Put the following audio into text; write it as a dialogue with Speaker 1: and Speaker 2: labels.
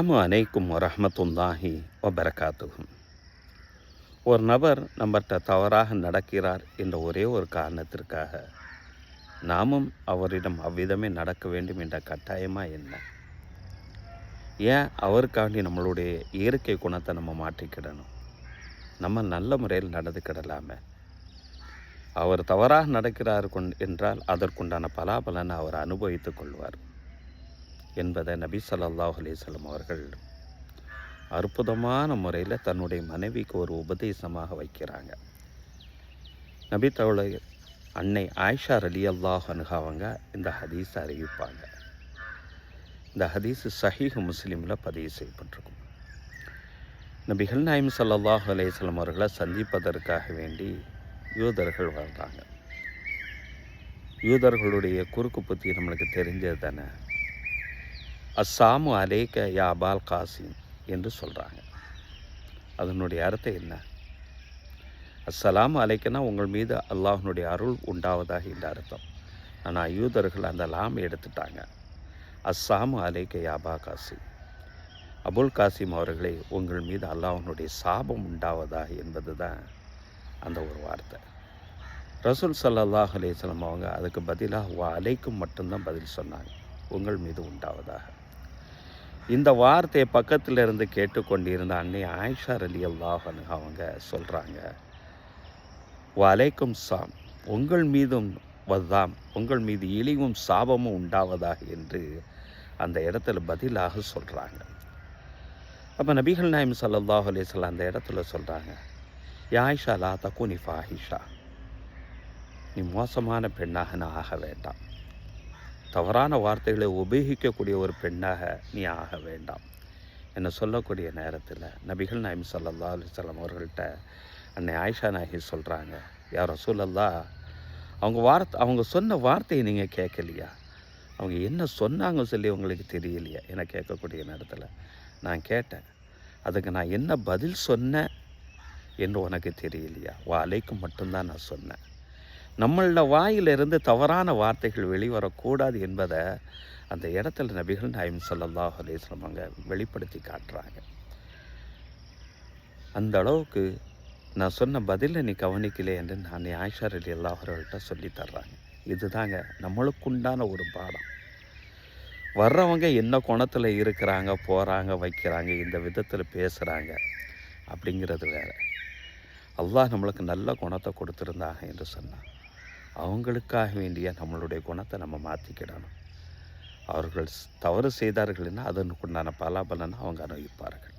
Speaker 1: அஸ்ஸலாமு அலைக்கும் வரஹ்மத்துல்லாஹி வபரகாத்துஹு. ஒரு நபர் நம்மகிட்ட தவறாக நடக்கிறார் என்ற ஒரே ஒரு காரணத்திற்காக நாமும் அவரிடம் அவ்விதமே நடக்க வேண்டும் என்ற கட்டாயமா என்ன? ஏன் அவருக்காண்டி நம்மளுடைய இயற்கை குணத்தை நம்ம மாற்றிக்கிடணும்? நம்ம நல்ல முறையில் நடந்துக்கிடலாமே. அவர் தவறாக நடக்கிறார் என்றால் அதற்குண்டான பலாபலனை அவர் அனுபவித்துக் கொள்வார் என்பதை நபி ஸல்லல்லாஹு அலைஹி வஸல்லம் அவர்கள் அற்புதமான முறையில் தன்னுடைய மனைவிக்கு ஒரு உபதேசமாக வைக்கிறாங்க. நபி தோழர் அன்னை ஆயிஷா ரலியல்லாஹு அன்ஹா அவங்க இந்த ஹதீஸை அறிவிப்பாங்க. இந்த ஹதீஸ் சஹீஹ் முஸ்லிமில் பதிவு செய்யப்பட்டிருக்கும். நபிகள் நாயகம் ஸல்லல்லாஹு அலைஹி வஸல்லம் அவர்களை சந்திப்பதற்காக வேண்டி யூதர்கள் வர்றாங்க. யூதர்களுடைய குறுக்கு புத்தி நம்மளுக்கு தெரிஞ்சது தானே. அஸ்ஸாமு அலைக்க யா அபால் காசிம் என்று சொல்கிறாங்க. அதனுடைய அர்த்தம் என்ன? அஸ்ஸலாமு அலைக்கனா உங்கள் மீது அல்லாஹ்னுடைய அருள் உண்டாவதாக இந்த அர்த்தம். ஆனால் யூதர்கள் அந்த லாம் எடுத்துட்டாங்க. அஸ்ஸாமு அலைக்க யா அபா காசிம், அபுல் காசிம் அவர்களை உங்கள் மீது அல்லாஹ்னுடைய சாபம் உண்டாவதாக என்பது தான் அந்த ஒரு வார்த்தை. ரசூல் ஸல்லல்லாஹு அலைஹி வஸல்லம் அவங்க அதுக்கு பதிலாக வா அலைக்கும் மட்டும்தான் பதில் சொன்னாங்க, உங்கள் மீது உண்டாவதாக. இந்த வார்த்தையை பக்கத்தில் இருந்து கேட்டுக்கொண்டிருந்த அன்னை ஆயிஷா ரலியல்லாஹு அன்ஹா அவங்க சொல்கிறாங்க, வா அலைக்கும் சாம், உங்கள் மீதும் வதாம், உங்கள் மீது இழிவும் சாபமும் உண்டாவதாக என்று அந்த இடத்துல பதிலாக சொல்கிறாங்க. அப்போ நபிகள் நாயகம் ஸல்லல்லாஹு அலைஹி வஸல்லம் அந்த இடத்துல சொல்கிறாங்க, யா ஆயிஷா லா தகுனி ஃபாஹிஷா, நீ மோசமான பெண்ணாக நான் ஆக வேண்டாம், தவறான வார்த்தைகளை உபயோகிக்கக்கூடிய ஒரு பெண்ணாக நீ ஆக வேண்டாம் என்று சொல்லக்கூடிய நேரத்தில் நபிகள் நாயகம் ஸல்லல்லாஹு அலைஹி வஸல்லம் அவர்கள்ட்ட அன்னை ஆயிஷா நாயகி சொல்கிறாங்க, யா ரசூலல்லாஹ், அவங்க சொன்ன வார்த்தையை நீங்கள் கேட்கலையா? அவங்க என்ன சொன்னாங்க சொல்லி உங்களுக்கு தெரியலையா என கேட்கக்கூடிய நேரத்தில் நான் கேட்டேன், அதுக்கு நான் என்ன பதில் சொன்னேன் என்று உனக்கு தெரியலையா? வா அலைக்கும் மட்டும்தான் நான் சொன்னேன். நம்மள வாயிலிருந்து தவறான வார்த்தைகள் வெளிவரக்கூடாது என்பதை அந்த இடத்துல நபிகள் நாயகம் ஸல்லல்லாஹு அலைஹி வஸல்லம் அவங்க வெளிப்படுத்தி காட்டுறாங்க. அந்த அளவுக்கு நான் சொன்ன பதிலை நீ கவனிக்கலே என்று நான் ஆயிஷா ரலியல்லாஹு அவர்கள்ட்ட சொல்லி தர்றாங்க. இதுதாங்க நம்மளுக்குண்டான ஒரு பாடம். வர்றவங்க என்ன குணத்தில் இருக்கிறாங்க, போகிறாங்க, வைக்கிறாங்க, இந்த விதத்தில் பேசுகிறாங்க அப்படிங்கிறது வேறு. அல்லாஹ் நம்மளுக்கு நல்ல குணத்தை கொடுத்துருந்தாங்க என்று சொன்னான், அவங்களுக்காக வேண்டிய நம்மளுடைய குணத்தை நம்ம மாற்றிக்கிடணும். அவர்கள் தவறு செய்தார்கள்னா அதனுக்குண்டான பலாபலனை அவங்க அனுபவிப்பார்கள்.